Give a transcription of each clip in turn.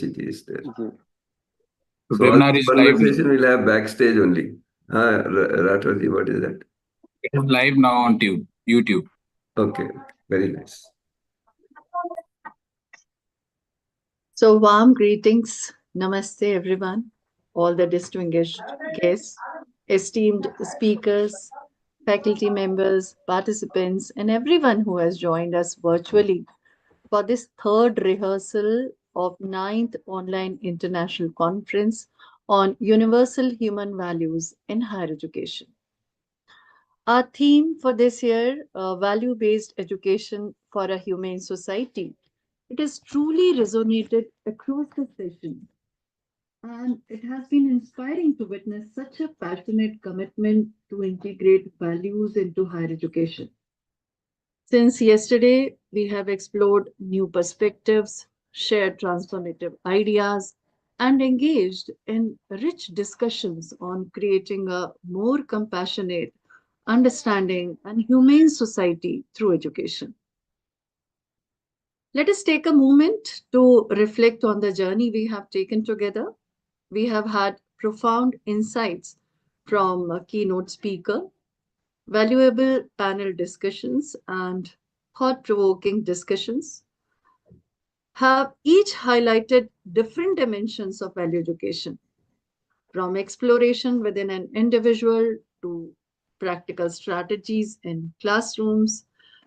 capacity is there. So So all webinar this is live. conversation will have backstage only. Ratwaji, what is that? It is live now on YouTube. Okay, very nice. So warm greetings, namaste everyone, all the distinguished guests, esteemed speakers, faculty members, participants, and everyone who has joined us virtually for this third rehearsal of 9th Online International Conference on Universal Human Values in Higher Education. Our theme for this year, value-based education for a humane society, it has truly resonated across the session. And it has been inspiring to witness such a passionate commitment to integrate values into higher education. Since yesterday, we have explored new perspectives, shared transformative ideas, and engaged in rich discussions on creating a more compassionate, understanding, and humane society through education. Let us take a moment to reflect on the journey we have taken together. We have had profound insights from a keynote speaker, valuable panel discussions, and thought-provoking discussions have each highlighted different dimensions of value education, from exploration within an individual to practical strategies in classrooms,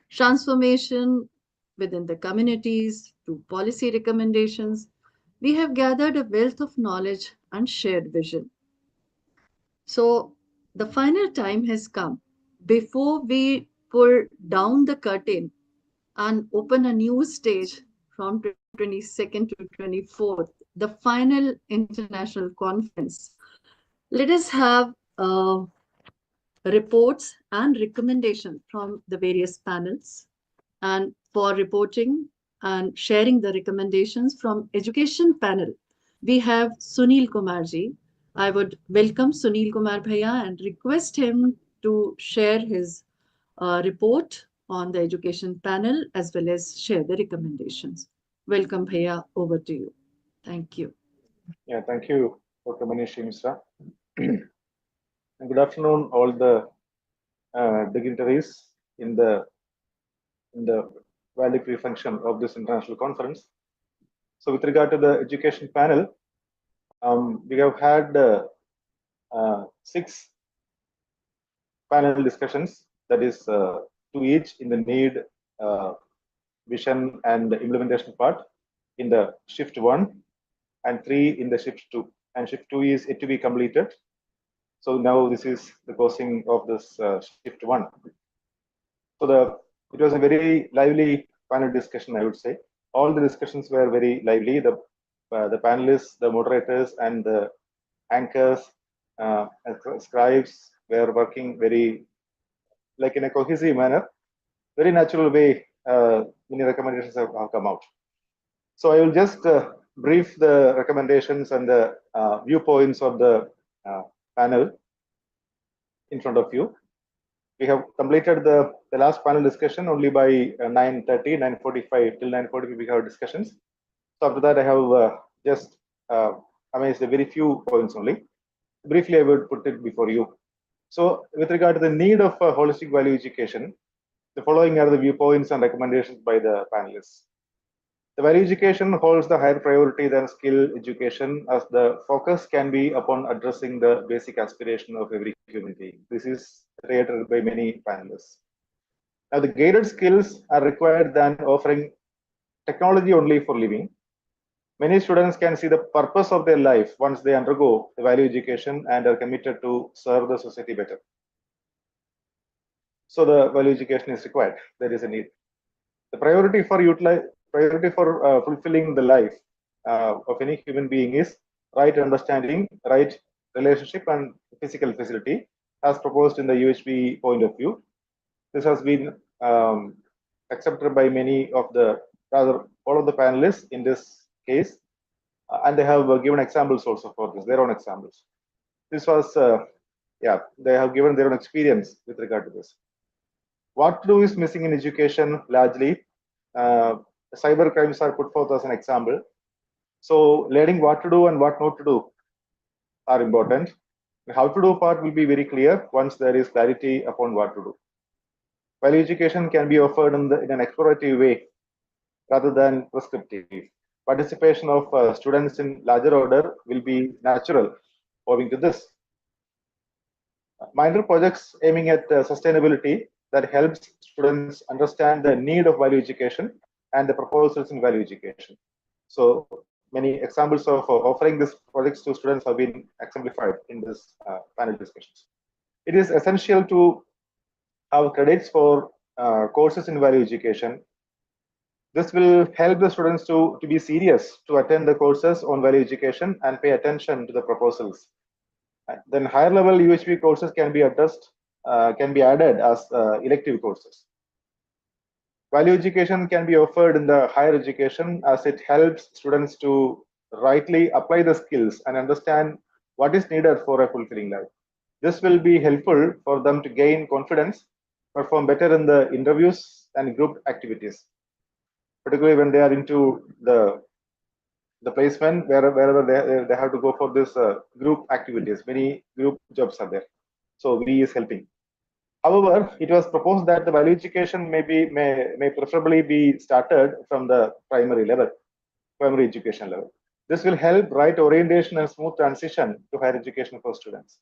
transformation within the communities to policy recommendations. We have gathered a wealth of knowledge and shared vision. So the final time has come. Before we pull down the curtain and open a new stage from 22nd to 24th, the final international conference, let us have reports and recommendations from the various panels. And for reporting and sharing the recommendations from education panel, we have Sunil Kumarji. I would welcome Sunil Kumar Bhaiya and request him to share his report on the education panel as well as share the recommendations. Welcome Bhaiya, over to you. Thank you. Yeah, thank you, Dr. Manish Misra. Good afternoon, all the dignitaries in the valedictory function of this international conference. So, with regard to the education panel, we have had 6 panel discussions. That is 2 each in the need, vision, and implementation part in the shift 1, and 3 in the shift 2. And shift 2 is yet to be completed. So now this is the closing of this shift 1. So it was a very lively panel discussion, I would say. All the discussions were very lively. The panelists, the moderators, and the anchors and scribes were working very like in a cohesive manner, very natural way. Many recommendations have come out. So I will just brief the recommendations and the viewpoints of the panel in front of you. We have completed the last panel discussion only by 9:30, 9:45 till 9:45 we have discussions. So after that I have just amazed a very few points only. Briefly I would put it before you. So with regard to the need of holistic value education, the following are the viewpoints and recommendations by the panelists. The value education holds the higher priority than skill education, as the focus can be upon addressing the basic aspiration of every human being. This is reiterated by many panelists. Now, the guided skills are required than offering technology only for living. Many students can see the purpose of their life once they undergo the value education and are committed to serve the society better. So the value education is required. There is a need. The priority for fulfilling the life of any human being is right understanding, right relationship, and physical facility, as proposed in the UHB point of view. This has been accepted by many of the, rather all of the panelists in this case, and they have given examples also for this, their own examples. This was, they have given their own experience with regard to this. What to do is missing in education largely. Cyber crimes are put forth as an example. So learning what to do and what not to do are important. The how to do part will be very clear once there is clarity upon what to do. Value education can be offered in an explorative way rather than prescriptive. Participation of students in larger order will be natural owing to this. Minor projects aiming at sustainability that helps students understand the need of value education and the proposals in value education. So many examples of offering these projects to students have been exemplified in this panel discussions. It is essential to have credits for courses in value education. This will help the students to be serious to attend the courses on value education and pay attention to the proposals. Then higher level UHV courses can be added as elective courses. Value education can be offered in the higher education as it helps students to rightly apply the skills and understand what is needed for a fulfilling life. This will be helpful for them to gain confidence, perform better in the interviews and group activities, particularly when they are into the placement wherever they have to go for this group activities. Many group jobs are there, so V is helping. However, it was proposed that the value education may preferably be started from the primary education level. This will help right orientation and smooth transition to higher education for students.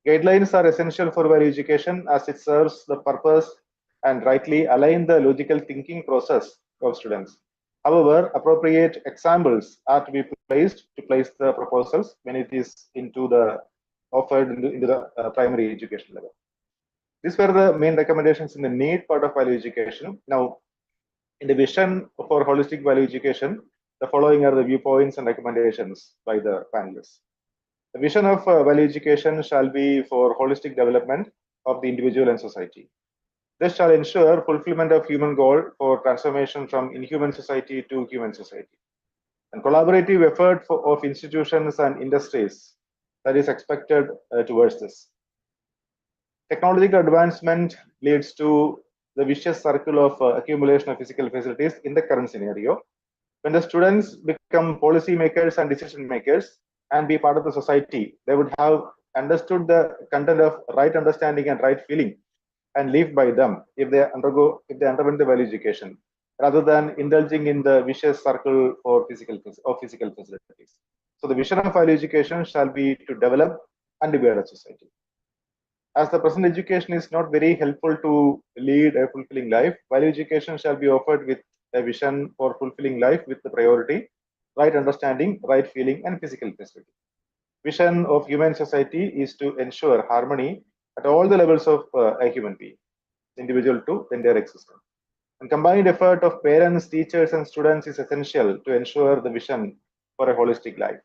Guidelines are essential for value education as it serves the purpose and rightly align the logical thinking process of students. However, appropriate examples are to be placed to place the proposals when it is offered into the primary education level. These were the main recommendations in the need part of value education. Now, in the vision for holistic value education, the following are the viewpoints and recommendations by the panelists. The vision of value education shall be for holistic development of the individual and society. This shall ensure fulfillment of human goal for transformation from inhuman society to human society. And collaborative effort of institutions and industries that is expected towards this. Technological advancement leads to the vicious circle of accumulation of physical facilities in the current scenario. When the students become policy makers and decision makers and be part of the society, they would have understood the content of right understanding and right feeling and live by them if they underwent the value education, rather than indulging in the vicious circle of physical facilities. So the vision of value education shall be to develop and to better society. As the present education is not very helpful to lead a fulfilling life, value education shall be offered with a vision for fulfilling life with the priority, right understanding, right feeling, and physical facility. Vision of human society is to ensure harmony at all the levels of a human being, individual to entire existence. And combined effort of parents, teachers, and students is essential to ensure the vision for a holistic life.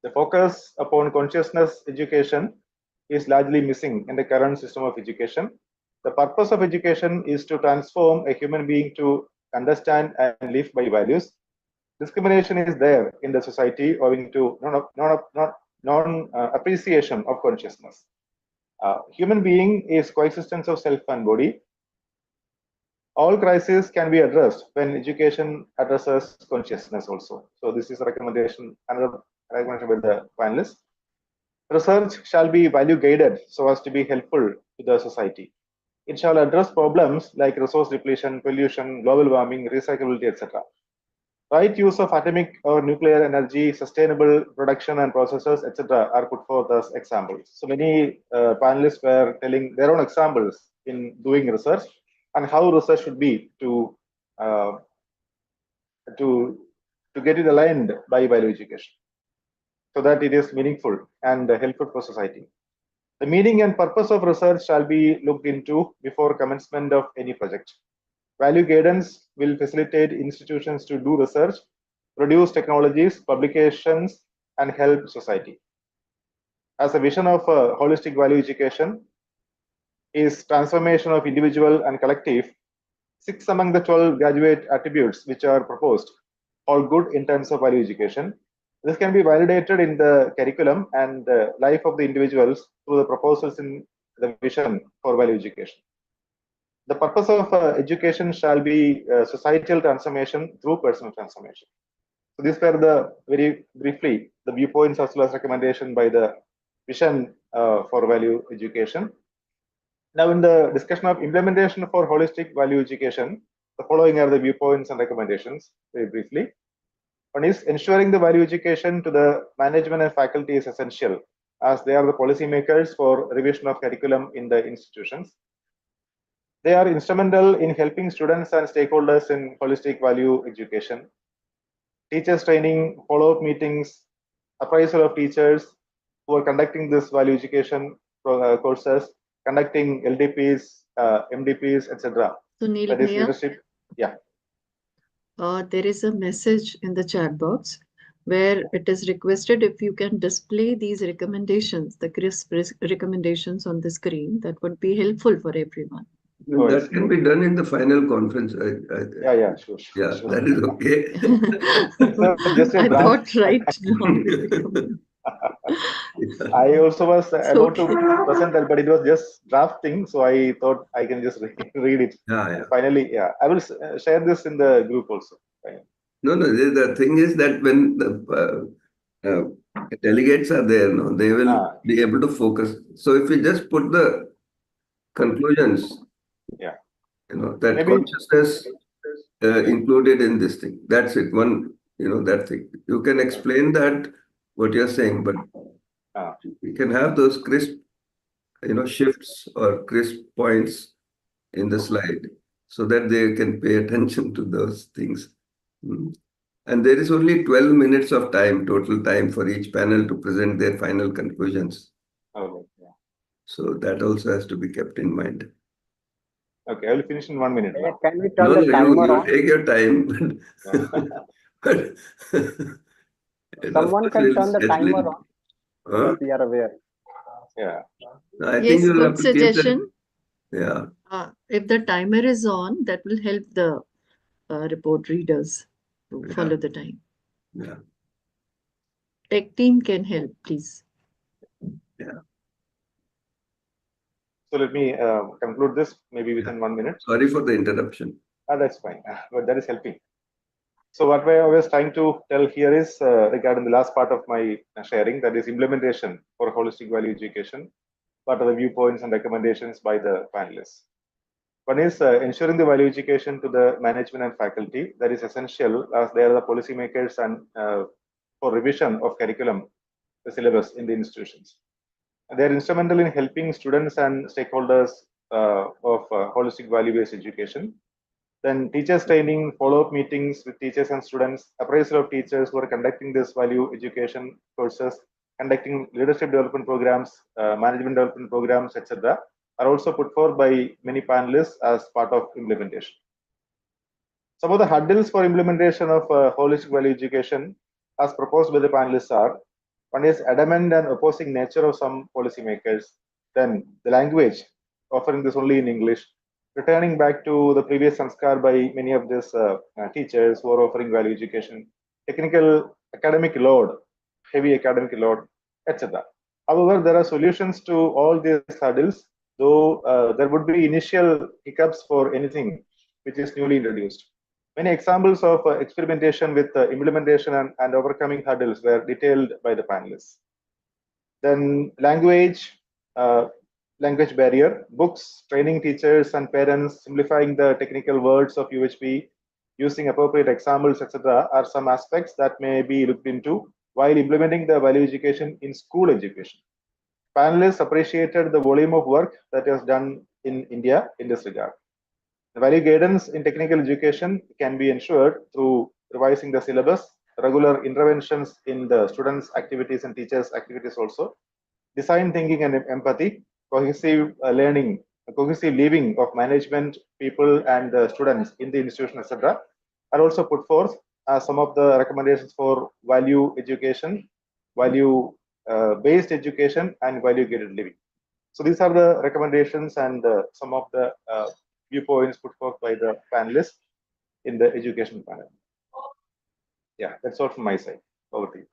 The focus upon consciousness education is largely missing in the current system of education. The purpose of education is to transform a human being to understand and live by values. Discrimination is there in the society owing to non-appreciation of consciousness. Human being is coexistence of self and body. All crises can be addressed when education addresses consciousness also. So this is a recommendation, another recommendation by the panelists. Research shall be value guided so as to be helpful to the society. It shall address problems like resource depletion, pollution, global warming, recyclability, etc. Right use of atomic or nuclear energy, sustainable production and processes, etc. are put forth as examples. So many panelists were telling their own examples in doing research and how research should be to get it aligned by value education, so that it is meaningful and helpful for society. The meaning and purpose of research shall be looked into before commencement of any project. Value guidance will facilitate institutions to do research, produce technologies, publications, and help society. As a vision of holistic value education is transformation of individual and collective, 6 among the 12 graduate attributes which are proposed, all good in terms of value education. This can be validated in the curriculum and the life of the individuals through the proposals in the vision for value education. The purpose of education shall be societal transformation through personal transformation. So these were the very briefly the viewpoints as well as recommendation by the vision for value education. Now, in the discussion of implementation for holistic value education, the following are the viewpoints and recommendations very briefly. One is ensuring the value education to the management and faculty is essential, as they are the policymakers for revision of curriculum in the institutions. They are instrumental in helping students and stakeholders in holistic value education. Teachers training, follow-up meetings, appraisal of teachers who are conducting this value education courses, conducting LDPs, MDPs, etc. Sunil That is Bhaiya, leadership. Yeah. there is a message in the chat box where it is requested if you can display these recommendations, the crisp recommendations on the screen, that would be helpful for everyone. Oh, I That see. can be done in the final conference. Yeah, sure. Yeah, Sure. that is okay. So just a I draft. thought right now we recommend. I also was It's about to okay. present that, but it was just drafting, so I thought I can just read it. Yeah. Finally, yeah, I will share this in the group also. No, the thing is that when the delegates are there, no, they will be able to focus. So if we just put the conclusions, Yeah. that Maybe. consciousness included in this thing. That's it. One, that thing. You can explain that what you're saying, but we can have those crisp, shifts or crisp points in the slide so that they can pay attention to those things. And there is only 12 minutes of time, total time for each panel to present their final conclusions. Okay. Yeah. So that also has to be kept in mind. Okay, I will finish in 1 minute. Now. Can we turn the timer you on? take your time. Someone can turn the timer on. Huh? We are aware. Yeah. I think Yes, you'll good have to keep that. suggestion. Yeah. If the timer is on, that will help the report readers to follow the time. Yeah. Tech team can help, please. Yeah. So let me conclude this maybe within 1 minute. Sorry for the interruption. That's fine, but that is helping. So what I was trying to tell here is regarding the last part of my sharing, that is implementation for holistic value education. What are the viewpoints and recommendations by the panelists? One is ensuring the value education to the management and faculty. That is essential as they are the policymakers and for revision of curriculum, the syllabus in the institutions. And they are instrumental in helping students and stakeholders of holistic value-based education. Then teachers training, follow-up meetings with teachers and students, appraisal of teachers who are conducting this value education courses, conducting leadership development programs, management development programs, etc., are also put forth by many panelists as part of implementation. Some of the hurdles for implementation of holistic value education as proposed by the panelists are: one is adamant and opposing nature of some policymakers, then the language, offering this only in English, returning back to the previous sanskar by many of these teachers who are offering value education, technical academic load, heavy academic load, etc. However, there are solutions to all these hurdles, though there would be initial hiccups for anything which is newly introduced. Many examples of experimentation with implementation and overcoming hurdles were detailed by the panelists. Then language barrier, books, training teachers and parents, simplifying the technical words of UHP, using appropriate examples, etc., are some aspects that may be looked into while implementing the value education in school education. Panelists appreciated the volume of work that is done in India in this regard. The value guidance in technical education can be ensured through revising the syllabus, regular interventions in the students' activities and teachers' activities also, design thinking and empathy, cohesive learning, cohesive living of management, people and students in the institution, etc., are also put forth as some of the recommendations for value education, value based education and value guided living. So these are the recommendations and some of the viewpoints put forth by the panelists in the education panel. Yeah, that's all from my side. Over to you.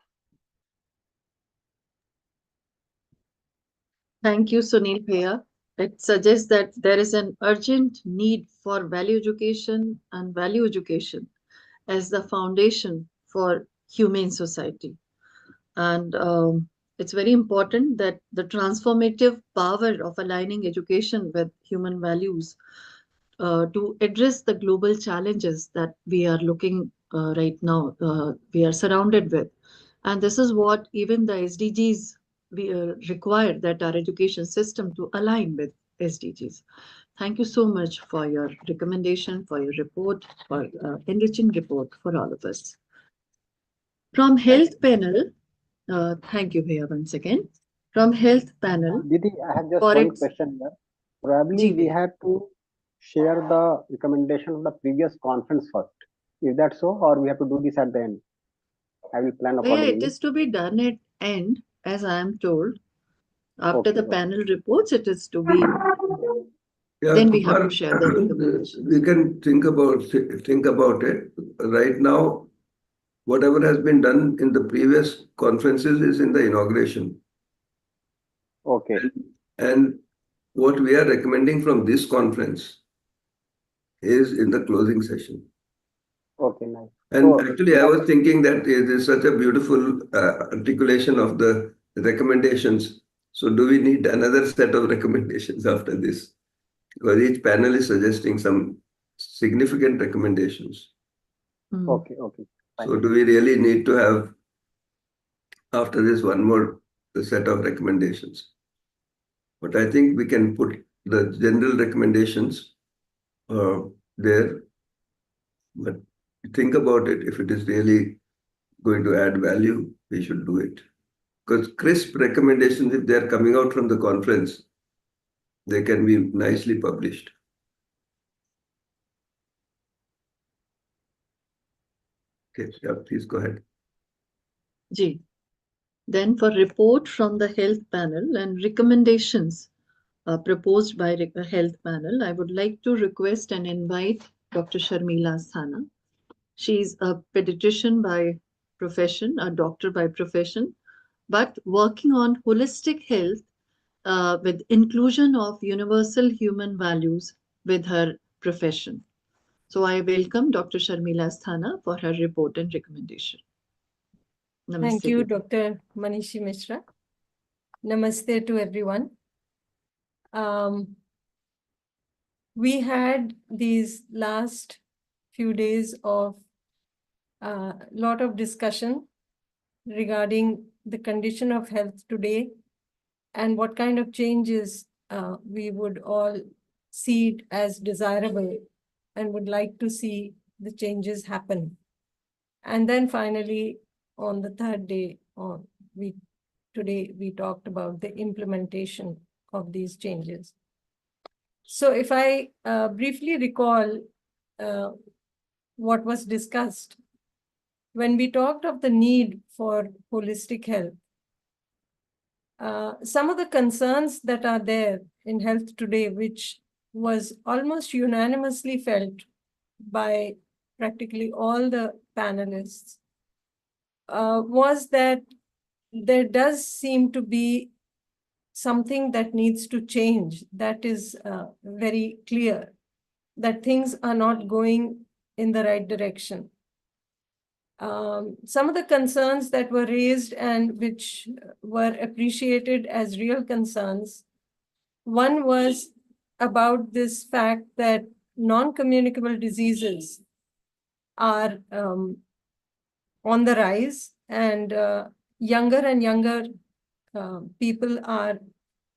Thank you, Sunil Bhaiya. It suggests that there is an urgent need for value education and value education as the foundation for humane society. And it's very important that the transformative power of aligning education with human values to address the global challenges that we are looking right now, we are surrounded with. And this is what even the SDGs we require that our education system to align with SDGs. Thank you so much for your recommendation, for your report, for enriching report for all of us. From health panel, thank you, Bhaiya, once again. From health panel, Didi, I have just for one its question here. Probably Ji, we Bhaiya. have to share the recommendation of the previous conference first. Is that so, or we have to do this at the end? I will plan Bhaiya, it accordingly. is to be done at end, as I am told. After the Okay. panel reports, it is to be. Yeah, Then we have Kumar, to share the recommendations. we can think about it. Right now, whatever has been done in the previous conferences is in the inauguration. Okay. And what we are recommending from this conference is in the closing session. Okay, nice. And So, actually, I was thinking that it is such a beautiful articulation of the recommendations. So do we need another set of recommendations after this? Because each panel is suggesting some significant recommendations. okay, okay. So do we really need to have, after this, one more set of recommendations? But I think we can put the general recommendations there. But think about it. If it is really going to add value, we should do it. Because crisp recommendations, if they are coming out from the conference, they can be nicely published. Okay, yeah, please go ahead. Ji. Then for report from the health panel and recommendations proposed by the health panel, I would like to request and invite Dr. Sharmila Asthana. She is a pediatrician by profession, a doctor by profession, but working on holistic health with inclusion of universal human values with her profession. So I welcome Dr. Sharmila Asthana for her report and recommendation. Namaste. Thank you, Dr. Manishi Mishra. Namaste to everyone. We had these last few days of a lot of discussion regarding the condition of health today and what kind of changes we would all see as desirable and would like to see the changes happen. And then finally, on the third day, today we talked about the implementation of these changes. So if I briefly recall what was discussed, when we talked of the need for holistic health, some of the concerns that are there in health today, which was almost unanimously felt by practically all the panelists, was that there does seem to be something that needs to change. That is very clear, that things are not going in the right direction. Some of the concerns that were raised and which were appreciated as real concerns, one was about this fact that non-communicable diseases are on the rise, and younger and younger people are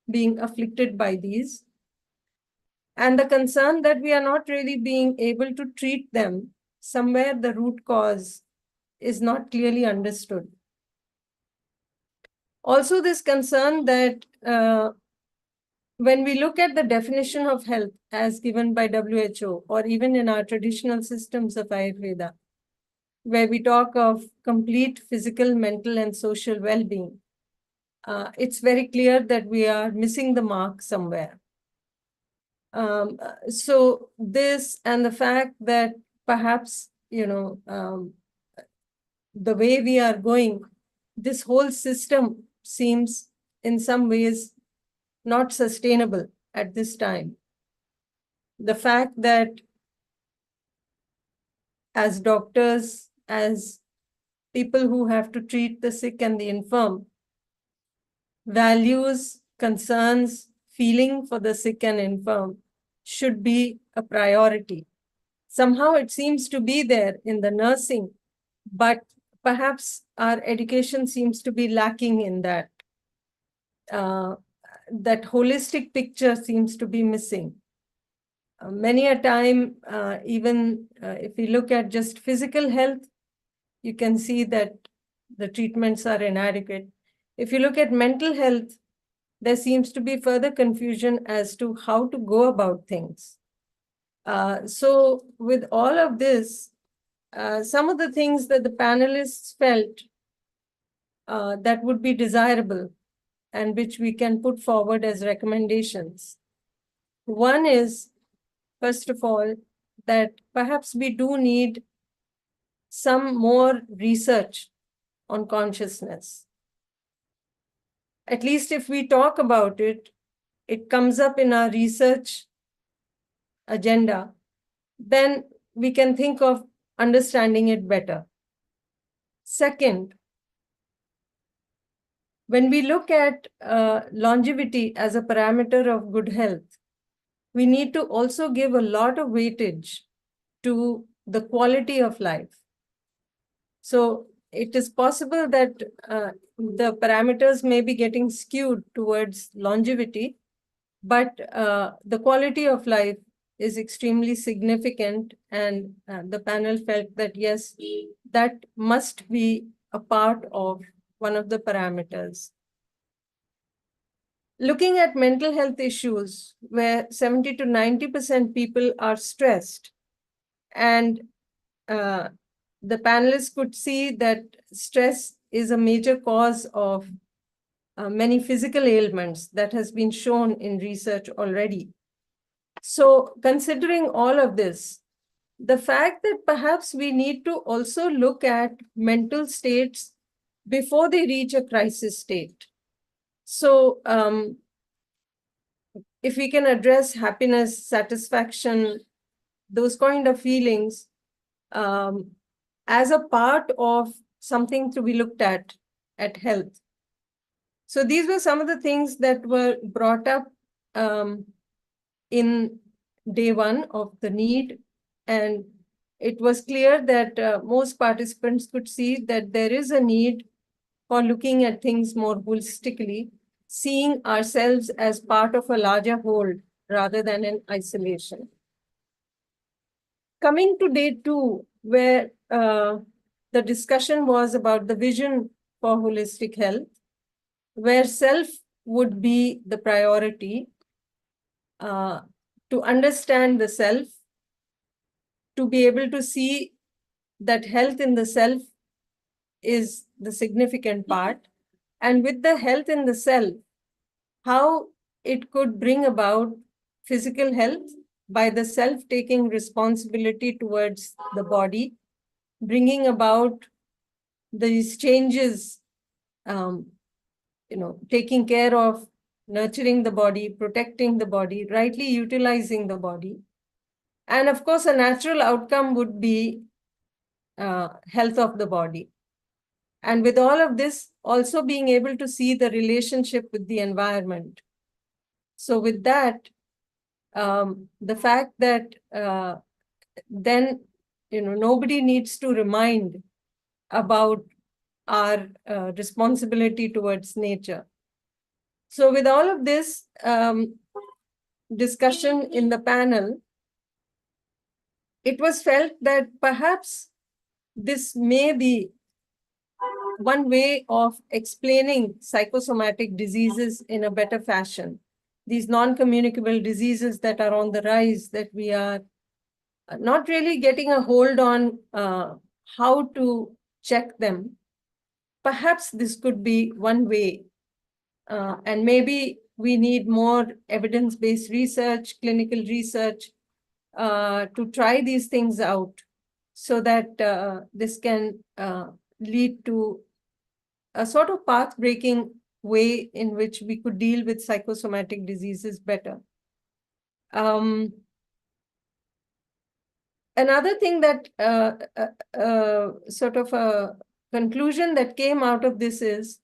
being afflicted by these. And the concern that we are not really being able to treat them, somewhere the root cause is not clearly understood. Also, this concern that when we look at the definition of health as given by WHO, or even in our traditional systems of Ayurveda, where we talk of complete physical, mental, and social well-being, it's very clear that we are missing the mark somewhere. So this and the fact that perhaps, the way we are going, this whole system seems in some ways not sustainable at this time. The fact that as doctors, as people who have to treat the sick and the infirm, values, concerns, feeling for the sick and infirm should be a priority. Somehow it seems to be there in the nursing, but perhaps our education seems to be lacking in that. That holistic picture seems to be missing. Many a time, even if we look at just physical health, you can see that the treatments are inadequate. If you look at mental health, there seems to be further confusion as to how to go about things. So with all of this, some of the things that the panelists felt that would be desirable and which we can put forward as recommendations. One is, first of all, that perhaps we do need some more research on consciousness. At least if we talk about it, it comes up in our research agenda, then we can think of understanding it better. Second, when we look at longevity as a parameter of good health, we need to also give a lot of weightage to the quality of life. So it is possible that the parameters may be getting skewed towards longevity, but the quality of life is extremely significant, and the panel felt that yes, that must be a part of one of the parameters. Looking at mental health issues where 70 to 90% people are stressed, and the panelists could see that stress is a major cause of many physical ailments that has been shown in research already. So considering all of this, the fact that perhaps we need to also look at mental states before they reach a crisis state. So if we can address happiness, satisfaction, those kind of feelings as a part of something to be looked at health. So these were some of the things that were brought up in day one of the need. And it was clear that most participants could see that there is a need for looking at things more holistically, seeing ourselves as part of a larger whole rather than in isolation. Coming to day two, where the discussion was about the vision for holistic health, where self would be the priority, to understand the self, to be able to see that health in the self is the significant part, and with the health in the self, how it could bring about physical health by the self taking responsibility towards the body, bringing about these changes, taking care of nurturing the body, protecting the body, rightly utilizing the body. And of course, a natural outcome would be health of the body. And with all of this, also being able to see the relationship with the environment. So with that, the fact that then, nobody needs to remind about our responsibility towards nature. So with all of this discussion in the panel, it was felt that perhaps this may be one way of explaining psychosomatic diseases in a better fashion. These non-communicable diseases that are on the rise, that we are not really getting a hold on how to check them. Perhaps this could be one way. And maybe we need more evidence-based research, clinical research, to try these things out so that this can lead to a sort of path-breaking way in which we could deal with psychosomatic diseases better. Another thing that sort of a conclusion that came out of this is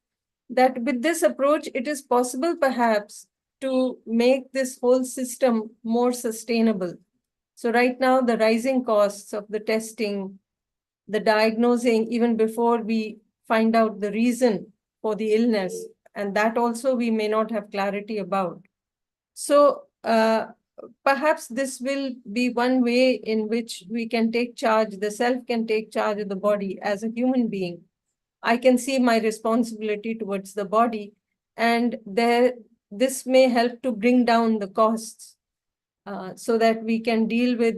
that with this approach, it is possible perhaps to make this whole system more sustainable. So right now, the rising costs of the testing, the diagnosing, even before we find out the reason for the illness, and that also we may not have clarity about. So perhaps this will be one way in which we can take charge, the self can take charge of the body as a human being. I can see my responsibility towards the body, and this may help to bring down the costs so that we can deal with,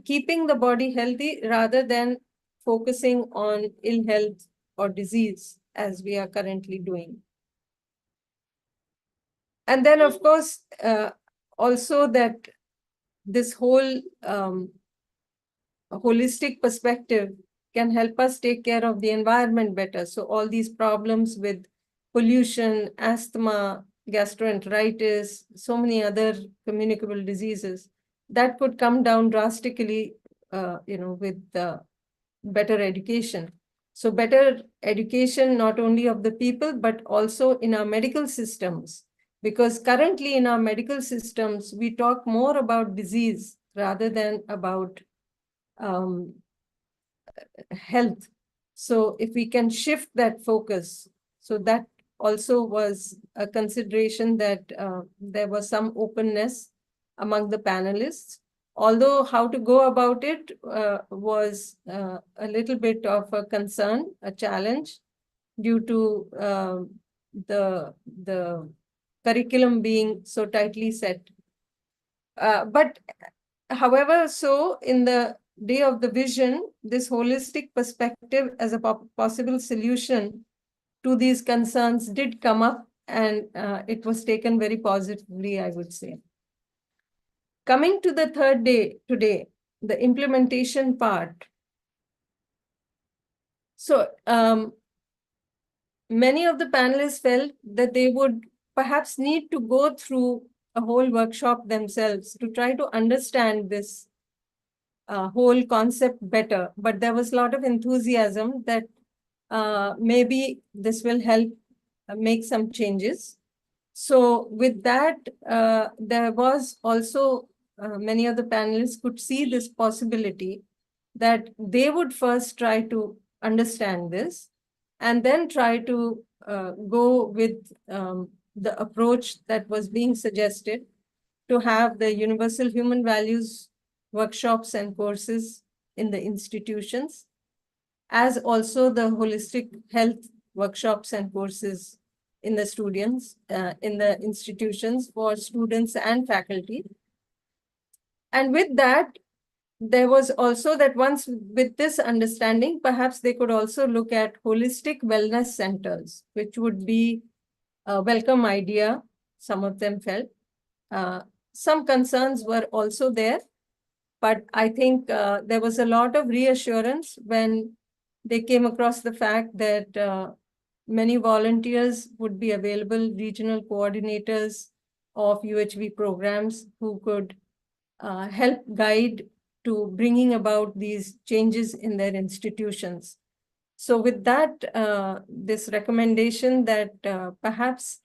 keeping the body healthy rather than focusing on ill health or disease as we are currently doing. And then, of course, also that this whole holistic perspective can help us take care of the environment better. So all these problems with pollution, asthma, gastroenteritis, so many other communicable diseases, that could come down drastically, with better education. So better education, not only of the people, but also in our medical systems. Because currently in our medical systems, we talk more about disease rather than about health. So if we can shift that focus, so that also was a consideration that there was some openness among the panelists. Although how to go about it was a little bit of a concern, a challenge, due to the curriculum being so tightly set. But however, so in the day of the vision, this holistic perspective as a possible solution to these concerns did come up, and it was taken very positively, I would say. Coming to the third day today, the implementation part. So many of the panelists felt that they would perhaps need to go through a whole workshop themselves to try to understand this whole concept better. But there was a lot of enthusiasm that maybe this will help make some changes. So with that, there was also many of the panelists could see this possibility that they would first try to understand this and then try to go with the approach that was being suggested to have the universal human values workshops and courses in the institutions, as also the holistic health workshops and courses in the students, in the institutions for students and faculty. And with that, there was also that once with this understanding, perhaps they could also look at holistic wellness centers, which would be a welcome idea, some of them felt. Some concerns were also there, but I think there was a lot of reassurance when they came across the fact that many volunteers would be available, regional coordinators of UHV programs who could help guide to bringing about these changes in their institutions. So with that, this recommendation that perhaps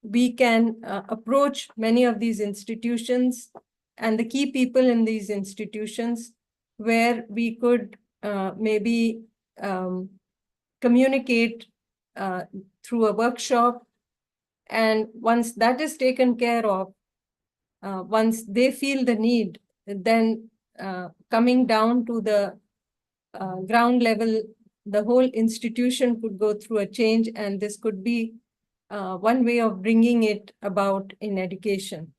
we can approach many of these institutions and the key people in these institutions where we could maybe communicate through a workshop. And once that is taken care of, once they feel the need, then coming down to the ground level, the whole institution could go through a change, and this could be one way of bringing it about in education.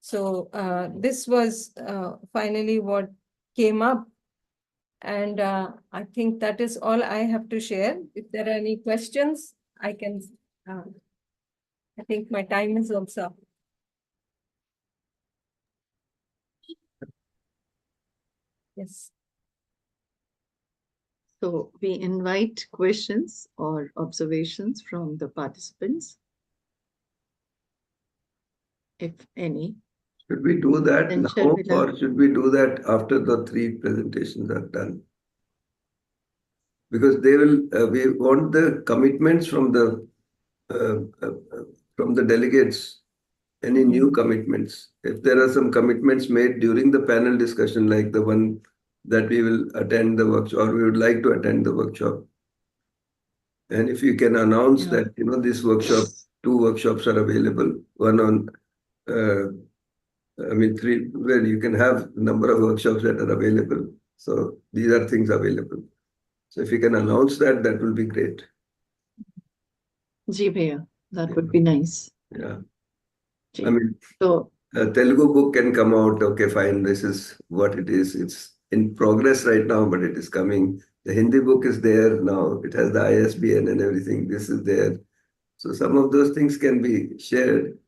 So this was finally what came up. And I think that is all I have to share. If there are any questions, I can, I think my time is also up. Yes. So we invite questions or observations from the participants, if any. Should we do that Then now, Sharmila. or should we do that after the 3 presentations are done? because they will, we want the commitments from the delegates, any new commitments. If there are some commitments made during the panel discussion, like the one that we will attend the workshop, or we would like to attend the workshop. And if you can announce that, this workshop, 2 workshops are available, one on, I mean, 3, where you can have number of workshops that are available. So these are things available. So if you can announce that, that will be great. Ji bhaiya, that would be nice. Yeah. Ji. I mean, So, a Telugu book can come out. Okay, fine. This is what it is. It's in progress right now, but it is coming. The Hindi book is there now. It has the ISBN and everything. This is there. So some of those things can be shared.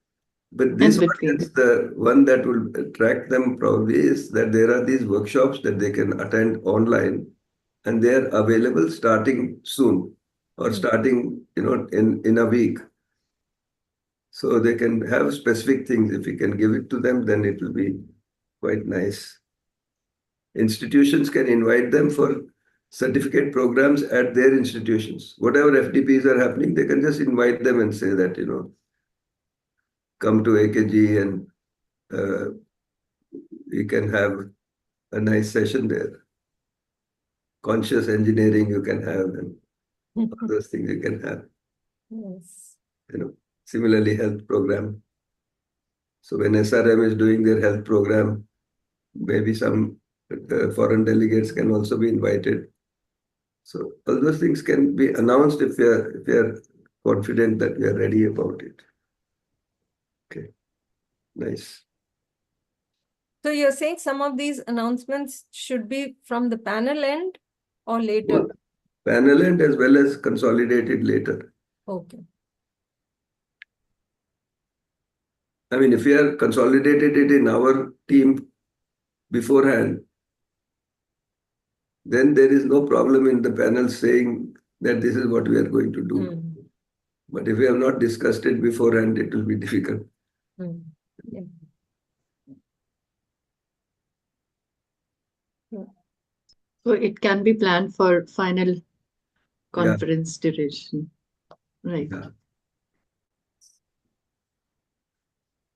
But this one is the one that will attract them probably is that there are these workshops that they can attend online, and they are available starting soon or starting, in a week. So they can have specific things. If you can give it to them, then it will be quite nice. Institutions can invite them for certificate programs at their institutions. Whatever FDPs are happening, they can just invite them and say that, come to AKG and we can have a nice session there. Conscious engineering you can have, and all those things you can have. Yes. Similarly, health program. So when SRM is doing their health program, maybe some foreign delegates can also be invited. So all those things can be announced if we are confident that we are ready about it. Okay, nice. So you're saying some of these announcements should be from the panel end or later? Both panel end as well as consolidated later. Okay. I mean, if we are consolidated it in our team beforehand, then there is no problem in the panel saying that this is what we are going to do. But if we have not discussed it beforehand, it will be difficult. Yeah. So it can be planned for final conference duration. Right. Yeah.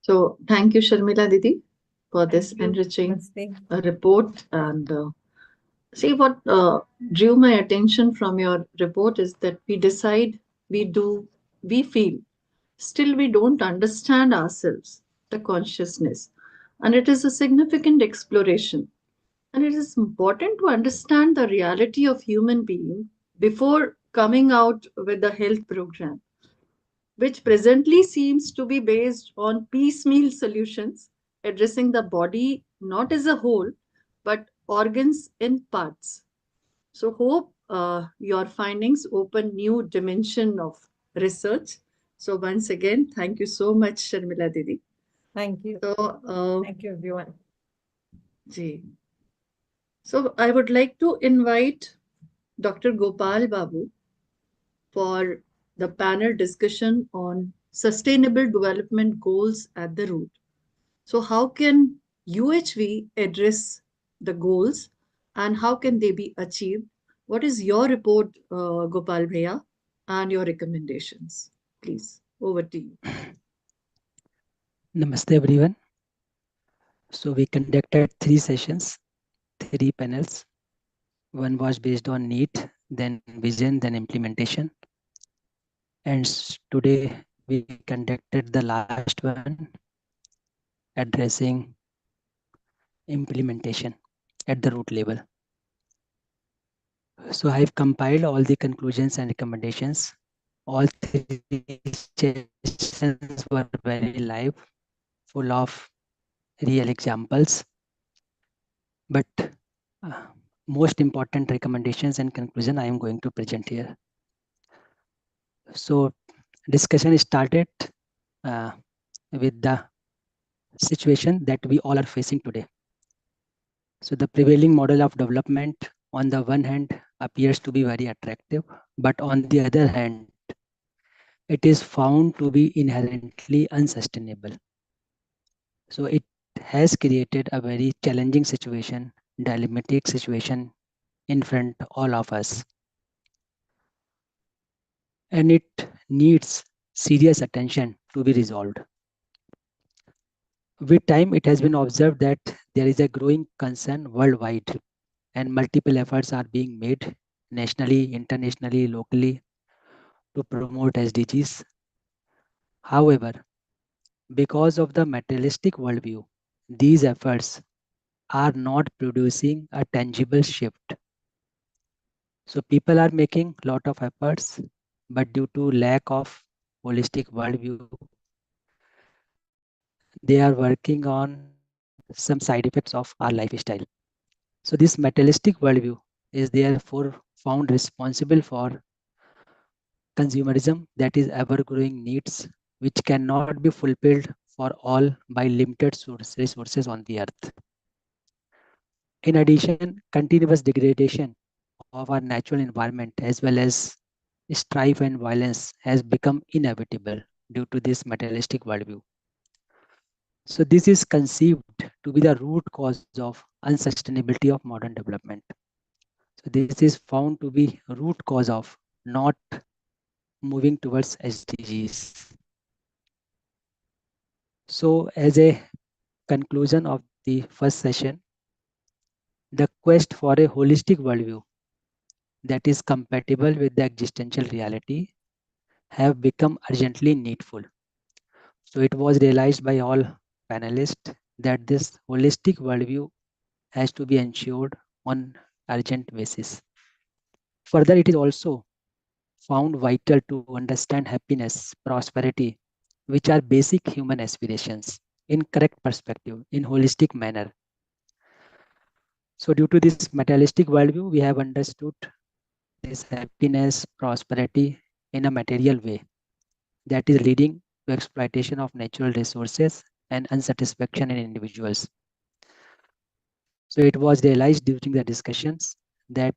So thank you, Sharmila Didi, for this Thank you. enriching Namaste. report. And see, what drew my attention from your report is that we decide, we feel, still we don't understand ourselves, the consciousness. And it is a significant exploration. And it is important to understand the reality of human being before coming out with the health program, which presently seems to be based on piecemeal solutions, addressing the body not as a whole, but organs in parts. So hope your findings open new dimension of research. So once again, thank you so much, Sharmila Didi. Thank you. So, Thank you, everyone. Ji. So I would like to invite Dr. Gopal Babu for the panel discussion on sustainable development goals at the root. So how can UHV address the goals and how can they be achieved? What is your report, Gopal Bhaiya, and your recommendations? Please, over to you. Namaste everyone. So we conducted 3 sessions, 3 panels. One was based on need, then vision, then implementation. And today we conducted the last one, addressing implementation at the root level. So I've compiled all the conclusions and recommendations. All 3 sessions were very live, full of real examples. But most important recommendations and conclusion I am going to present here. So discussion started with the situation that we all are facing today. So the prevailing model of development on the one hand appears to be very attractive, but on the other hand, it is found to be inherently unsustainable. So it has created a very challenging situation, dilemmatic situation in front of all of us. and it needs serious attention to be resolved. With time, it has been observed that there is a growing concern worldwide, and multiple efforts are being made nationally, internationally, locally to promote SDGs. However, because of the materialistic worldview, these efforts are not producing a tangible shift. So people are making a lot of efforts, but due to lack of holistic worldview, they are working on some side effects of our lifestyle. So this materialistic worldview is therefore found responsible for consumerism, that is ever growing needs, which cannot be fulfilled for all by limited resources on the earth. In addition, continuous degradation of our natural environment as well as strife and violence has become inevitable due to this materialistic worldview. So this is conceived to be the root cause of unsustainability of modern development. So this is found to be root cause of not moving towards SDGs. So as a conclusion of the first session, the quest for a holistic worldview that is compatible with the existential reality have become urgently needful. So it was realized by all panelists that this holistic worldview has to be ensured on urgent basis. Further, it is also found vital to understand happiness, prosperity, which are basic human aspirations in correct perspective, in holistic manner. So due to this materialistic worldview, we have understood this happiness, prosperity in a material way that is leading to exploitation of natural resources and unsatisfaction in individuals. So it was realized during the discussions that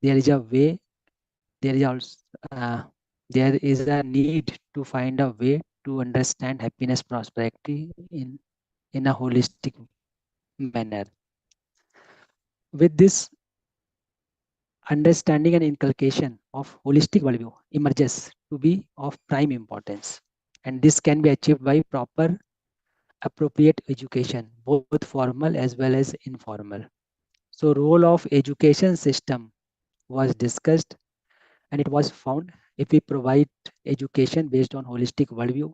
there is a way, there is also there is a need to find a way to understand happiness, prosperity in a holistic manner. With this understanding and inculcation of holistic worldview emerges to be of prime importance, and this can be achieved by proper appropriate education, both formal as well as informal. So role of education system was discussed, and it was found if we provide education based on holistic worldview,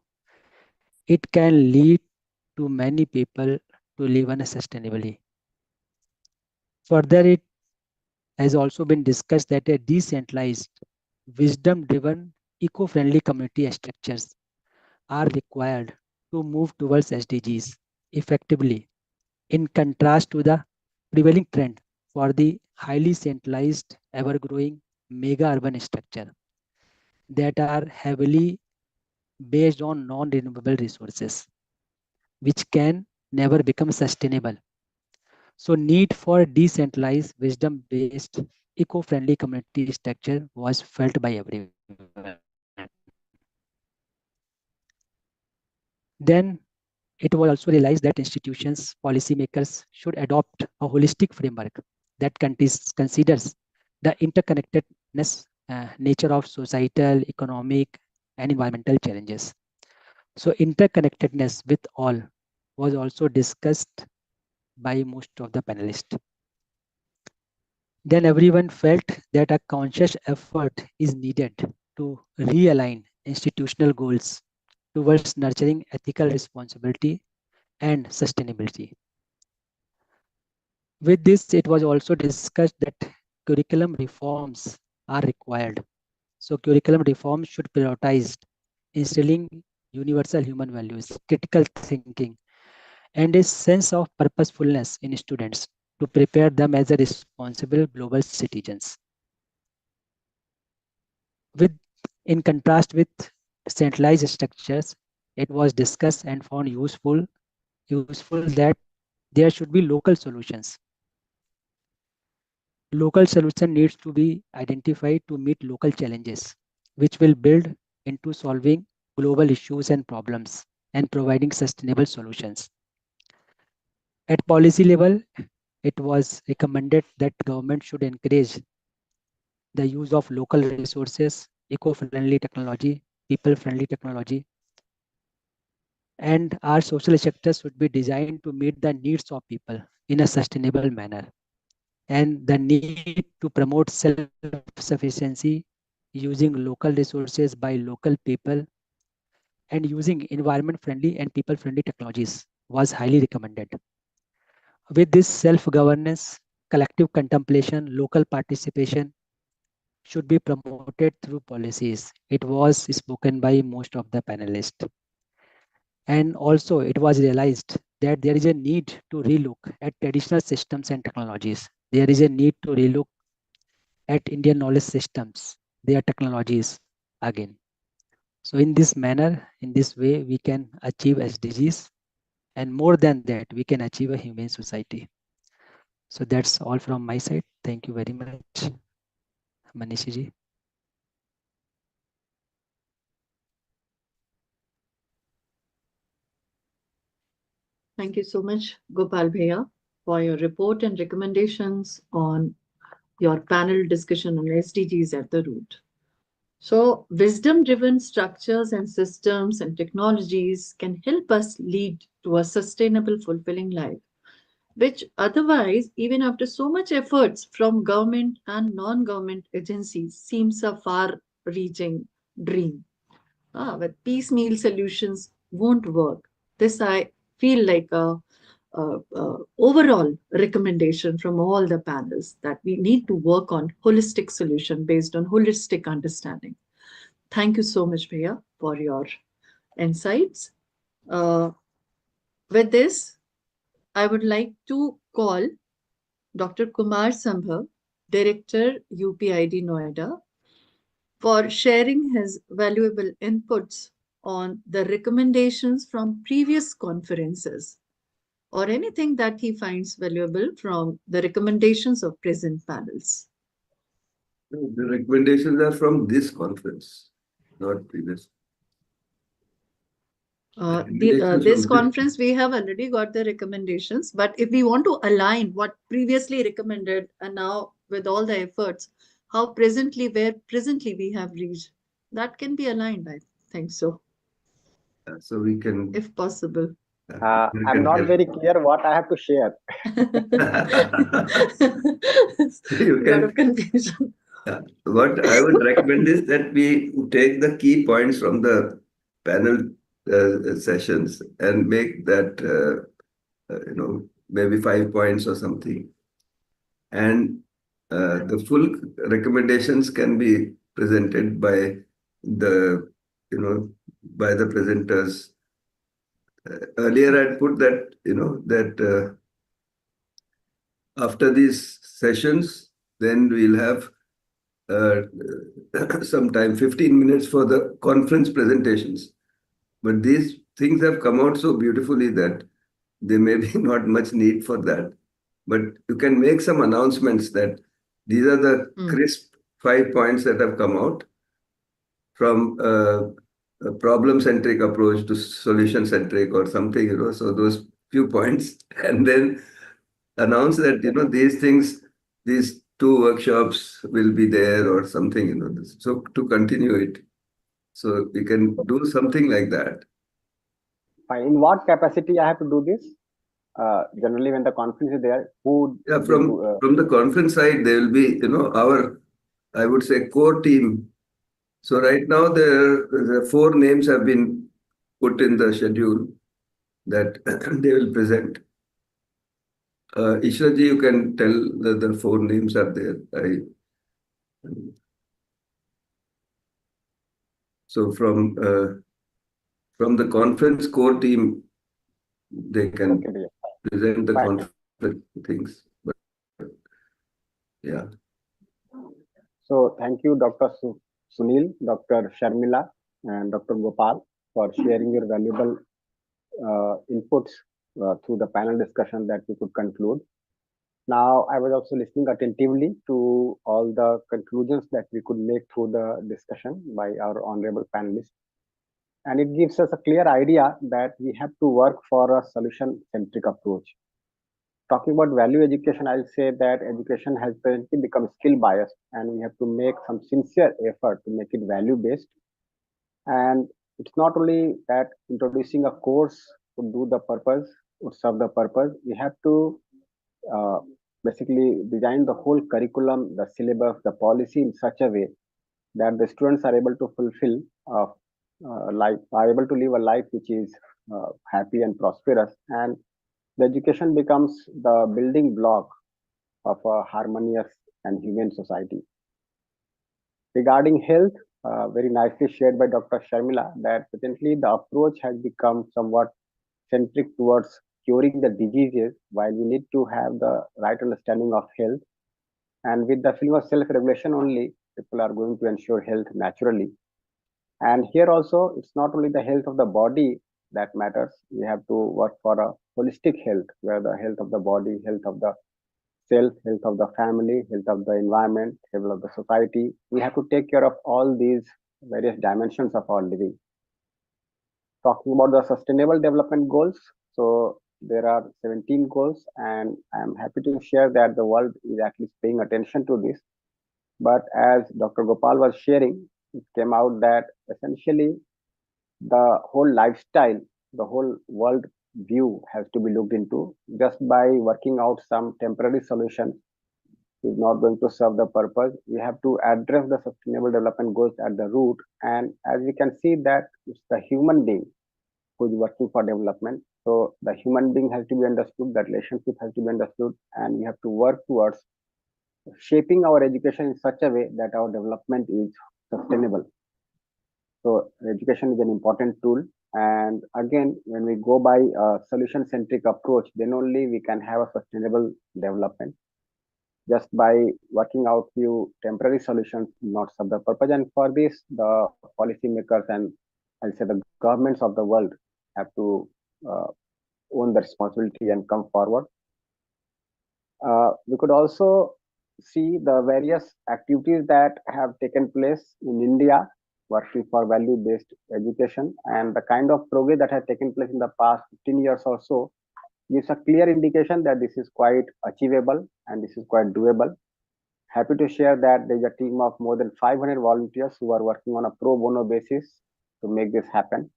it can lead to many people to live unsustainably. Further, it has also been discussed that a decentralized, wisdom-driven, eco-friendly community structures are required to move towards SDGs effectively, in contrast to the prevailing trend for the highly centralized, ever-growing mega urban structure that are heavily based on non-renewable resources, which can never become sustainable. So need for decentralized, wisdom-based, eco-friendly community structure was felt by everyone. Then it was also realized that institutions, policymakers should adopt a holistic framework that considers the interconnectedness nature of societal, economic, and environmental challenges. So interconnectedness with all was also discussed by most of the panelists. Then everyone felt that a conscious effort is needed to realign institutional goals towards nurturing ethical responsibility and sustainability. With this, it was also discussed that curriculum reforms are required. So curriculum reforms should prioritize instilling universal human values, critical thinking, and a sense of purposefulness in students to prepare them as a responsible global citizens. In contrast with centralized structures, it was discussed and found useful that there should be local solutions. Local solution needs to be identified to meet local challenges, which will build into solving global issues and problems and providing sustainable solutions. At policy level, it was recommended that government should encourage the use of local resources eco-friendly technology, people-friendly technology, and our social sector should be designed to meet the needs of people in a sustainable manner. And the need to promote self-sufficiency using local resources by local people and using environment-friendly and people-friendly technologies was highly recommended. With this self-governance, collective contemplation, local participation should be promoted through policies. It was spoken by most of the panelists. And also it was realized that there is a need to relook at traditional systems and technologies. There is a need to relook at Indian knowledge systems, their technologies again. So in this manner, in this way, we can achieve SDGs, and more than that, we can achieve a humane society. So that's all from my side. Thank you very much, Manishi ji. Thank you so much, Gopal Bhaiya, for your report and recommendations on your panel discussion on SDGs at the root. So, wisdom-driven structures and systems and technologies can help us lead to a sustainable, fulfilling life, which otherwise, even after so much efforts from government and non-government agencies, seems a far-reaching dream. But piecemeal solutions won't work. This I feel like a overall recommendation from all the panels that we need to work on holistic solution based on holistic understanding. Thank you so much, Bhaiya, for your insights. With this, I would like to call Dr. Kumar Sambhav, Director UPID Noida, for sharing his valuable inputs on the recommendations from previous conferences or anything that he finds valuable from the recommendations of present panels. The recommendations are from this conference, not previous. This conference, we have already got the recommendations, but if we want to align what previously recommended and now with all the efforts, how presently, where presently we have reached, that can be aligned, I think so. So we can, if possible. I'm not very clear what I have to share. You A lot of confusion. What I would recommend is that we take the key points from the panel sessions and make that, maybe 5 points or something. And the full recommendations can be presented by the, by the presenters. Earlier I'd put that, that after these sessions, then we'll have some time, 15 minutes for the conference presentations. But these things have come out so beautifully that there may be not much need for that. But you can make some announcements that these are the crisp 5 points that have come out from a problem-centric approach to solution-centric or something, so those few points, and then announce that, these things, these 2 workshops will be there or something, so to continue it. So we can do something like that. In what capacity I have to do this? Generally, when the conference is there, who? Yeah, from the conference side, there will be, our, I would say, core team. So right now, the 4 names have been put in the schedule that they will present. Ishraji, you can tell that the 4 names are there. So from the conference core team, they can present the conference things. But, yeah. So thank you, Dr. Sunil, Dr. Sharmila, and Dr. Gopal for sharing your valuable inputs through the panel discussion that we could conclude. Now, I was also listening attentively to all the conclusions that we could make through the discussion by our honorable panelists. And it gives us a clear idea that we have to work for a solution-centric approach. talking about value education, I'll say that education has presently become skill biased, and we have to make some sincere effort to make it value based. And it's not only that introducing a course would do the purpose, would serve the purpose. We have to uh, basically design the whole curriculum, the syllabus, the policy in such a way that the students are able to fulfill life, are able to live a life which is happy and prosperous, and the education becomes the building block of a harmonious and humane society. Regarding health, very nicely shared by Dr. Sharmila, that potentially the approach has become somewhat centric towards curing the diseases, while we need to have the right understanding of health. And with the feeling of self-regulation only, people are going to ensure health naturally. And here also, it's not only the health of the body that matters. We have to work for a holistic health, where the health of the body, health of the self, health of the family, health of the environment, health of the society. We have to take care of all these various dimensions of our living. Talking about the sustainable development goals, so there are 17 goals, and I'm happy to share that the world is at least paying attention to this. But as Dr. Gopal was sharing, it came out that essentially the whole lifestyle, the whole world view has to be looked into. Just by working out some temporary solutions is not going to serve the purpose. We have to address the sustainable development goals at the root. And as we can see that it's the human being who is working for development. So the human being has to be understood, the relationship has to be understood, and we have to work towards shaping our education in such a way that our development is sustainable. So education is an important tool. And again, when we go by a solution-centric approach, then only we can have a sustainable development. Just by working out few temporary solutions not serve the purpose. And for this, the policymakers and I'll say the governments of the world have to own the responsibility and come forward. We could also see the various activities that have taken place in India working for value-based education, and the kind of progress that has taken place in the past 15 years or so gives a clear indication that this is quite achievable and this is quite doable. Happy to share that there is a team of more than 500 volunteers who are working on a pro bono basis to make this happen.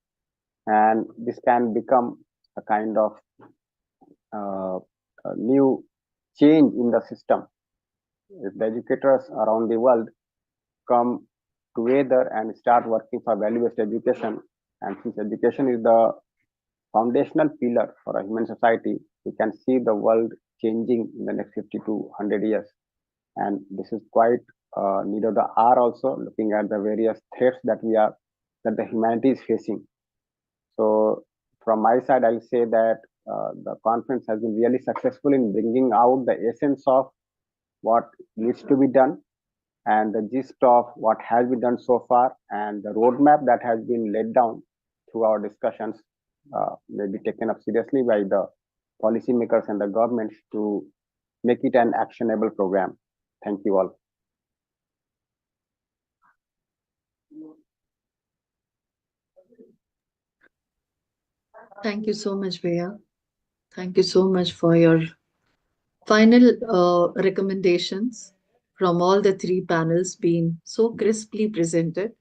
And this can become a kind of a new change in the system. If the educators around the world come together and start working for value-based education, and since education is the foundational pillar for a human society, we can see the world changing in the next 50 to 100 years. And this is quite need of the hour also, looking at the various threats that the humanity is facing. So from my side, I'll say that the conference has been really successful in bringing out the essence of what needs to be done and the gist of what has been done so far, and the roadmap that has been laid down through our discussions may be taken up seriously by the policymakers and the governments to make it an actionable program. Thank you all. Thank you so much, Bhaiya. Thank you so much for your final recommendations from all the three panels being so crisply presented,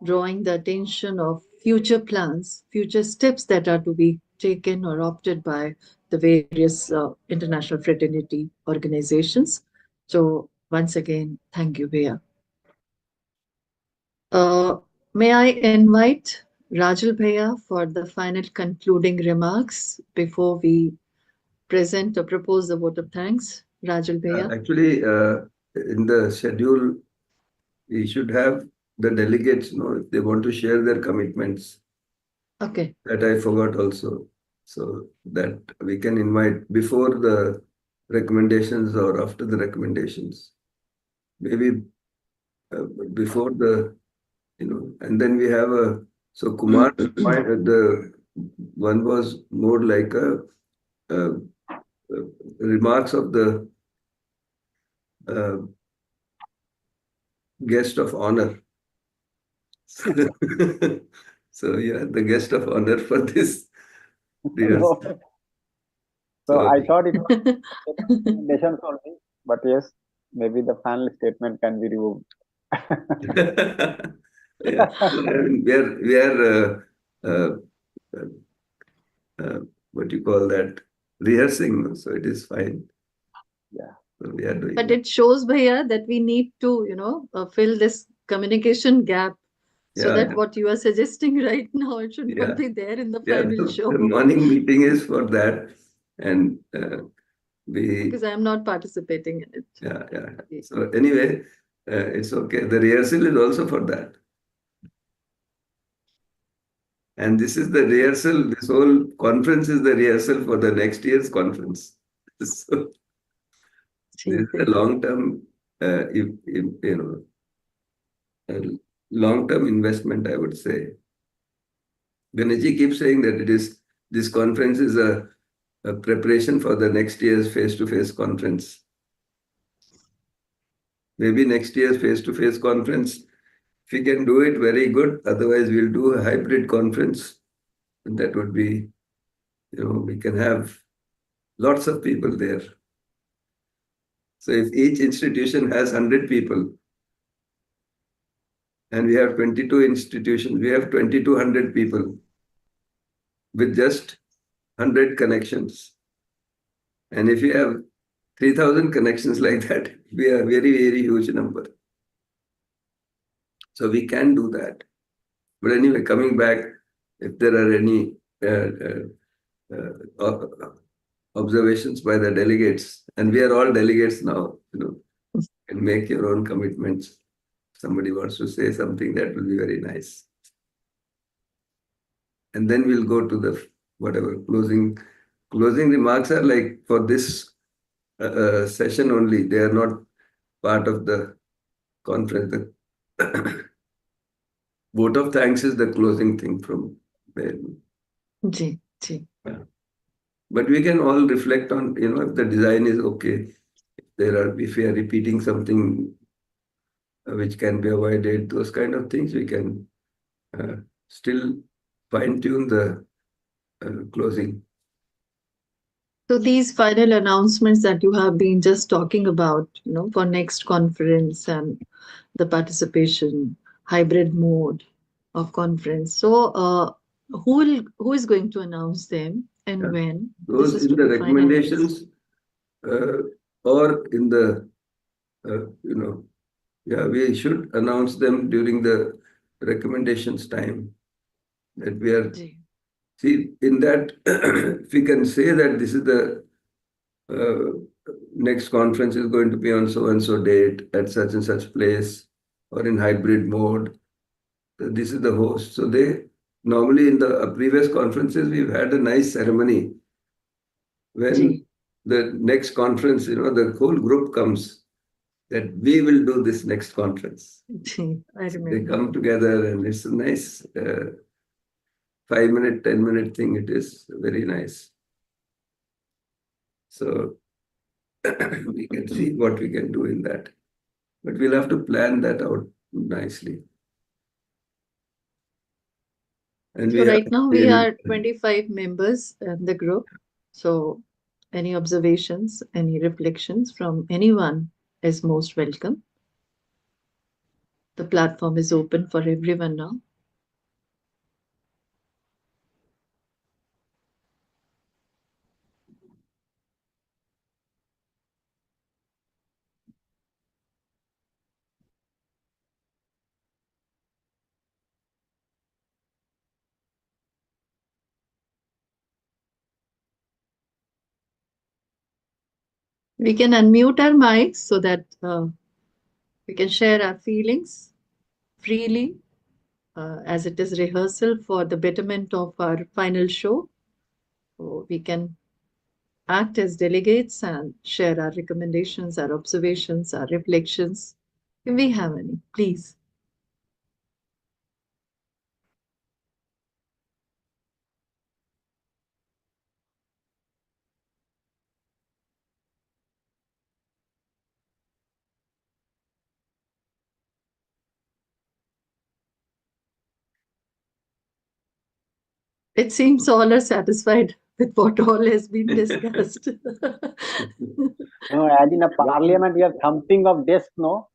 drawing the attention of future plans, future steps that are to be taken or opted by the various international fraternity organizations. So once again, thank you, Bhaiya. May I invite Rajul Bhaiya for the final concluding remarks before we present or propose the vote of thanks? Rajul Bhaiya. Actually, in the schedule, we should have the delegates know if they want to share their commitments. Okay. That I forgot also. So that we can invite before the recommendations or after the recommendations. Maybe before the, and then we have a, so Kumar, the one was more like a remarks of the guest of honor. So yeah, the guest of honor for this. Yes. So So I thought it was recommendations only, but yes, maybe the final statement can be removed. yeah, I mean, we are uh, what you call that, rehearsing, so it is fine. Yeah. So we are doing But that. it shows, Bhaiya, that we need to, fill this communication gap. So Yeah, that yeah. what you are suggesting right now, it should Yeah. not be there in the Yeah, final the show. morning meeting is for that, and we Because I am not participating in it. yeah. So anyway, it's okay. The rehearsal is also for that. And this is the rehearsal, this whole conference is the rehearsal for the next year's conference. So this is a long-term, a long-term investment, I would say. Ganeshi keeps saying that this conference is a preparation for the next year's face-to-face conference. Maybe next year's face-to-face conference, if we can do it, very good. Otherwise, we'll do a hybrid conference. And that would be, we can have lots of people there. So if each institution has 100 people, and we have 22 institutions, we have 2,200 people with just 100 connections. And if you have 3,000 connections like that, we are a very, very huge number. So we can do that. But anyway, coming back, if there are any observations by the delegates, and we are all delegates now, and make your own commitments. Somebody wants to say something, that will be very nice. And then we'll go to the whatever closing remarks are like for this session only. They are not part of the conference. The vote of thanks is the closing thing from there. Ji. But we can all reflect on, if the design is okay, if we are repeating something which can be avoided, those kind of things, we can still fine-tune the closing. So these final announcements that you have been just talking about, for next conference and the participation, hybrid mode of conference. So who is going to announce them and when? Those This is in to the be finalized. recommendations or in the, we should announce them during the recommendations time that we are. Ji. See, in that, if we can say that this is the next conference is going to be on so and so date at such and such place or in hybrid mode, this is the host. So they normally in the previous conferences, we've had a nice ceremony when Ji. the next conference, the whole group comes that we will do this next conference. Ji. I So remember. they come together and it's a nice 5-minute, 10-minute thing. It is very nice. So we can see what we can do in that. But we'll have to plan that out nicely. And So right now we are 25 members in the group. So any observations, any reflections from anyone is most welcome. The platform is open for everyone now. We can unmute our mics so that we can share our feelings freely as it is rehearsal for the betterment of our final show. So we can act as delegates and share our recommendations, our observations, our reflections. If we have any, please. It seems all are satisfied. with what all has been discussed. No, as in a parliament, we are thumping of desk, no?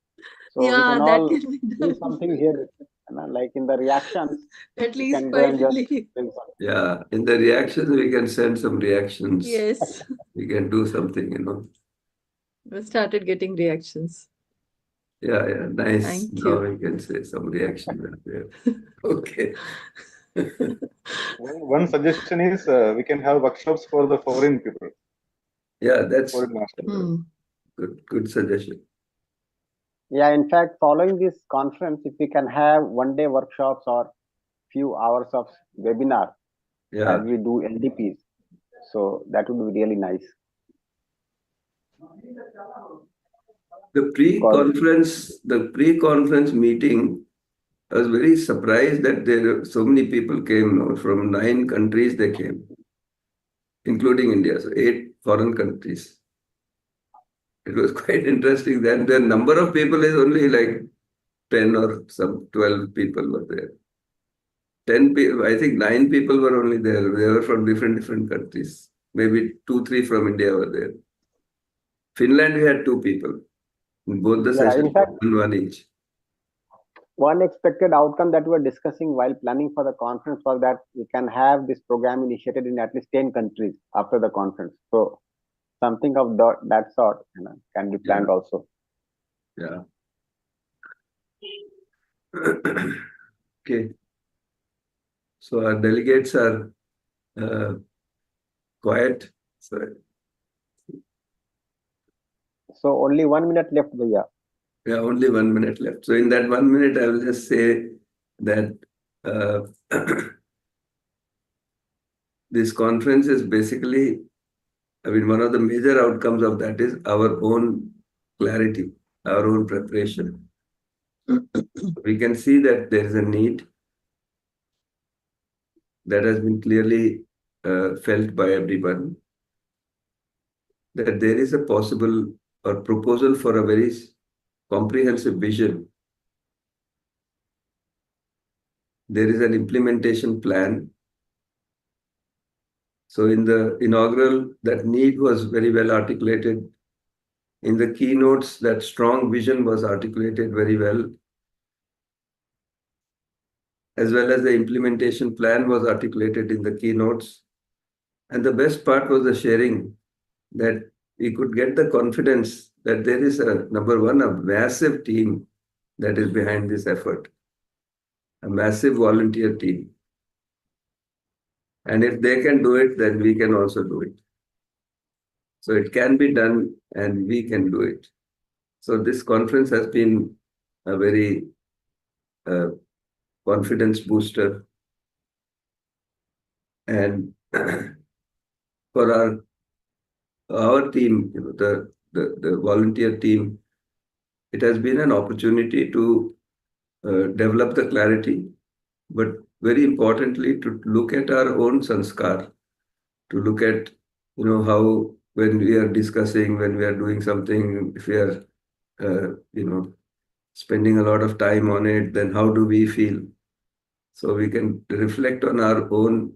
So we Yeah, can that all can be do done. something here, like in the reactions. At We least can go and just finally. bring something. Yeah, in the reactions, we can send some reactions. Yes, We can do something, we started getting reactions. Yeah, yeah, nice. Thank Now you. we can say some reactions are there. Okay. One suggestion is we can have workshops for the foreign people, Yeah, that's foreign masters. good suggestion. Yeah, in fact, following this conference, if we can have one-day workshops or few hours of webinar Yeah. as we do LDPs, so that would be really nice. The pre-conference meeting, I was very surprised that so many people came, from 9 countries they came, including India, so 8 foreign countries. It was quite interesting. Then the number of people is only like 10 or some 12 people were there. 10 people, I think 9 people were only there. They were from different countries. Maybe 2, 3 from India were there. Finland, we had 2 people. In both the Yeah, sessions, in fact, one each. one expected outcome that we were discussing while planning for the conference was that we can have this program initiated in at least 10 countries after the conference. So something of that sort can be planned also. Yeah. Okay. So our delegates are quiet. So only 1 minute left, Bhaiya. Yeah, only 1 minute left. So in that 1 minute, I will just say that this conference is basically, one of the major outcomes of that is our own clarity, our own preparation. We can see that there is a need that has been clearly felt by everyone, that there is a possible or proposal for a very comprehensive vision. There is an implementation plan. So in the inaugural, that need was very well articulated. In the keynotes, that strong vision was articulated very well, as well as the implementation plan was articulated in the keynotes. And the best part was the sharing, that we could get the confidence that there is number one, a massive team that is behind this effort, a massive volunteer team. And if they can do it, then we can also do it. So it can be done and we can do it. So this conference has been a very confidence booster. And for our team, the volunteer team, it has been an opportunity to develop the clarity, but very importantly, to look at our own sanskar, to look at, how when we are discussing, when we are doing something, if we are, spending a lot of time on it, then how do we feel? So we can reflect on our own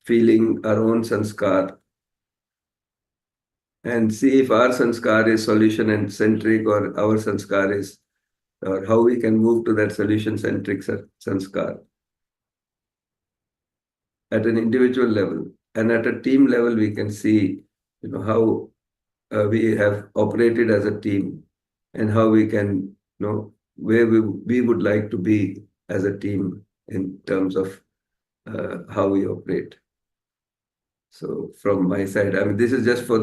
feeling, our own sanskar, and see if our sanskar is solution and centric or our sanskar is, or how we can move to that solution centric sanskar at an individual level. And at a team level, we can see, how we have operated as a team and how we can, where we would like to be as a team in terms of how we operate. So from my side, this is just for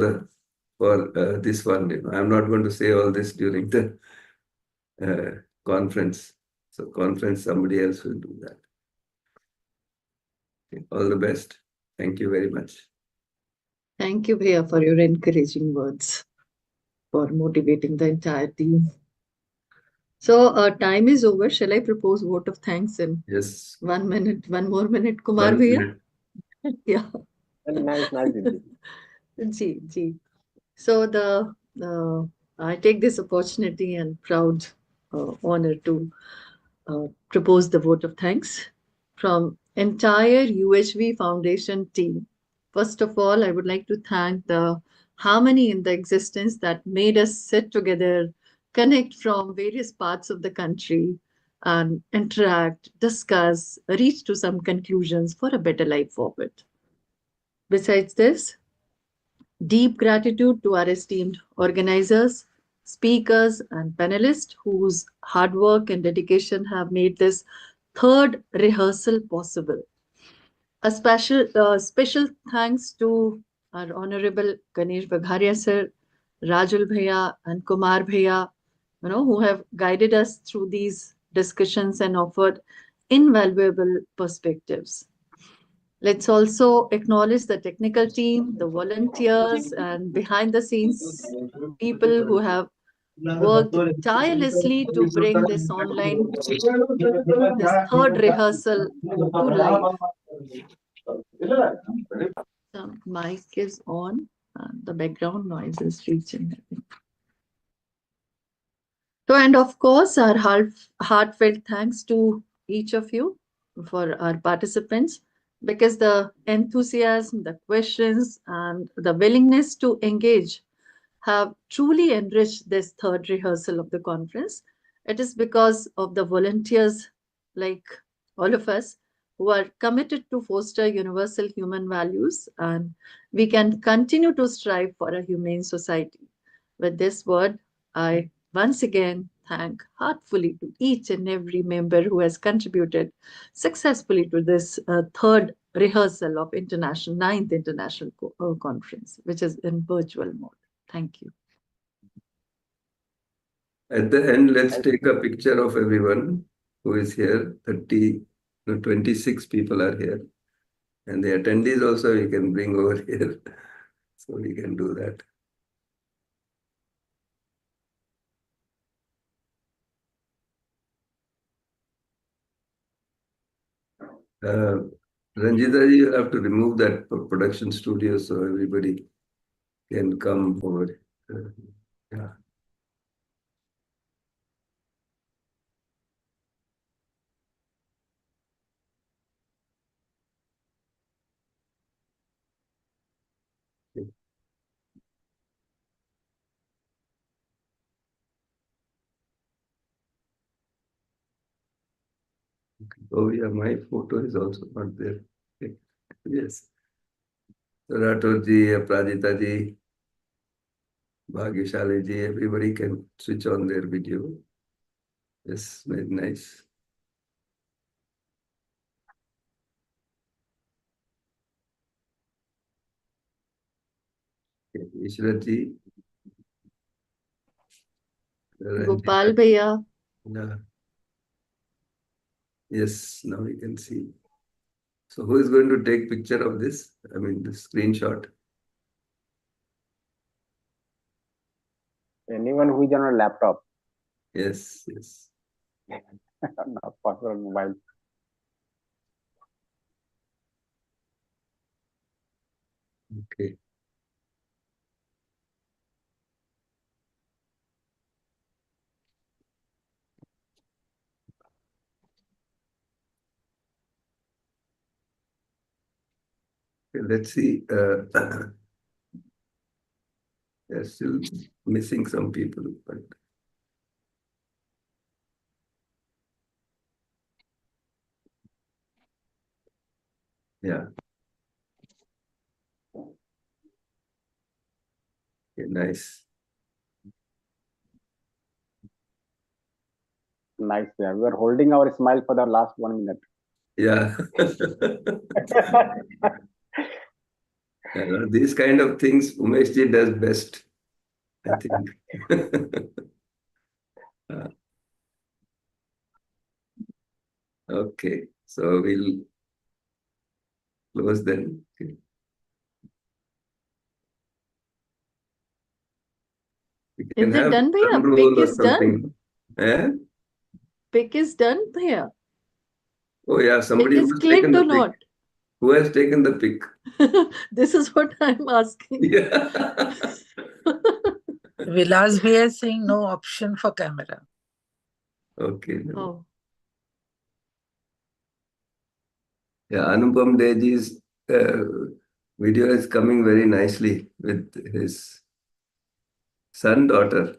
this one. I'm not going to say all this during the conference. So conference, somebody else will do that. Okay, all the best. Thank you very much. Thank you, Bhaiya, for your encouraging words, for motivating the entire team. So time is over. Shall I propose vote of thanks in Yes. 1 minute, 1 more minute, Kumar Bhaiya? Yeah. Nice, Didi. Ji. So I take this opportunity and proud honor to propose the vote of thanks from entire UHV Foundation team First of all, I would like to thank the harmony in the existence that made us sit together, connect from various parts of the country, and interact, discuss, reach to some conclusions for a better life forward. Besides this, deep gratitude to our esteemed organizers, speakers, and panelists whose hard work and dedication have made this third rehearsal possible. A special thanks to our Honorable Ganesh Bagharia sir, Rajul Bhaiya, and Kumar Bhaiya, who have guided us through these discussions and offered invaluable perspectives. Let's also acknowledge the technical team, the volunteers, and behind the scenes people who have worked tirelessly to bring this online, this third rehearsal to life. The mic is on, and the background noise is reaching, I think. So, and of course, our heartfelt thanks to each of you for our participants, because the enthusiasm, the questions, and the willingness to engage have truly enriched this third rehearsal of the conference. It is because of the volunteers like all of us who are committed to foster universal human values, and we can continue to strive for a humane society. With this word, I once again thank heartfully to each and every member who has contributed successfully to this third rehearsal of ninth international conference, which is in virtual mode. Thank you. At the end, let's take a picture of everyone who is here. 26 people are here. And the attendees also we can bring over here. So we can do that. Ranjita, you have to remove that production studio so everybody can come over. Yeah. Oh yeah, my photo is also not there. Yes. Rathore ji, Prajita ji, Bhagyashali ji, everybody can switch on their video. Yes, very nice. Okay, Ishrat ji. Gopal Bhaiya. Yeah. Yes, now we can see. So who is going to take picture of this? I mean, the screenshot. Anyone who is on a laptop. Yes, yes. Not possible on mobile. Okay. Okay, let's see. They're still missing some people, but yeah. Okay, nice. Nice. Yeah. We are holding our smile for the last 1 minute. Yeah. These kind of things Umesh ji does best, I think. Okay, so we'll close then. Okay. Is it done, Bhaiya? Pic is done. Eh? Pic is done, Bhaiya. Oh yeah, somebody It is who has taken clicked or the pic. not? Who has taken the pic? This is what I'm asking. Yeah. Vilas Bhaiya is saying no option for camera. Okay. No. Oh. Yeah, Anupam Deji's Video is coming very nicely with his son, daughter.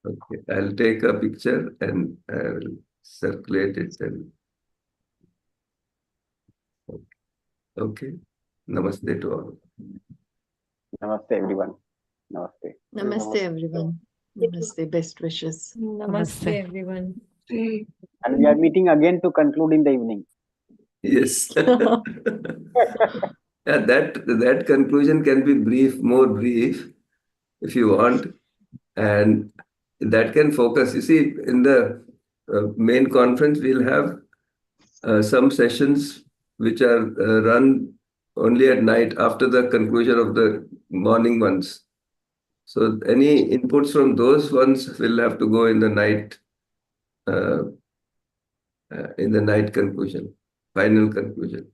Okay, I'll take a picture and I will circulate it. And okay. Namaste to all. Namaste, everyone. Namaste. Namaste, everyone. Namaste. Best wishes. Namaste, everyone. And we are meeting again to conclude in the evening. Yes. Yeah, that conclusion can be more brief if you want, and that can focus. You see, in the main conference, we'll have some sessions which are run only at night after the conclusion of the morning ones. So any inputs from those ones will have to go in the night conclusion, final conclusion.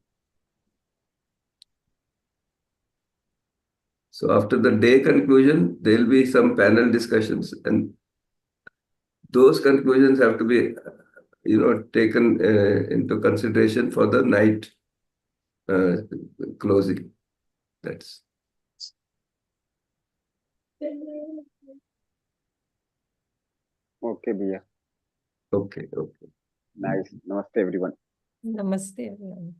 So after the day conclusion, there'll be some panel discussions, and those conclusions have to be, taken into consideration for the night closing. That's Okay, Bia. okay. Nice. Namaste, everyone. Namaste, everyone.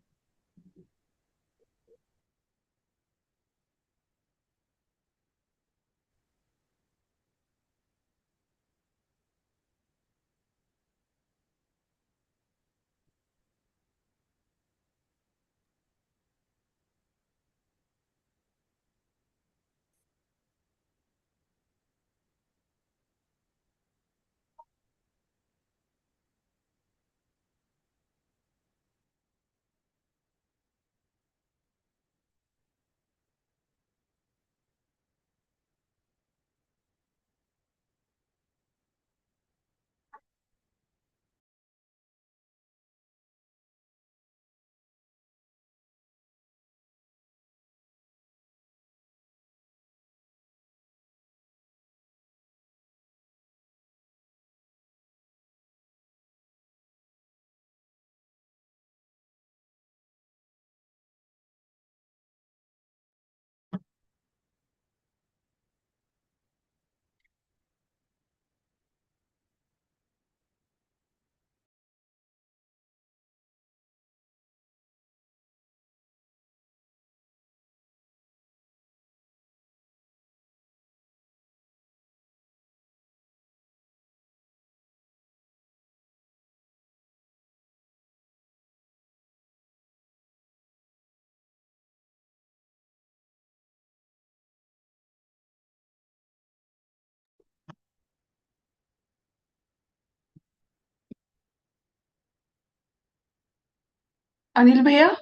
Anil Bhaiya?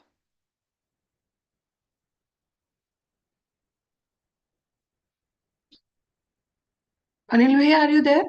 Anil Bhaiya, are you there?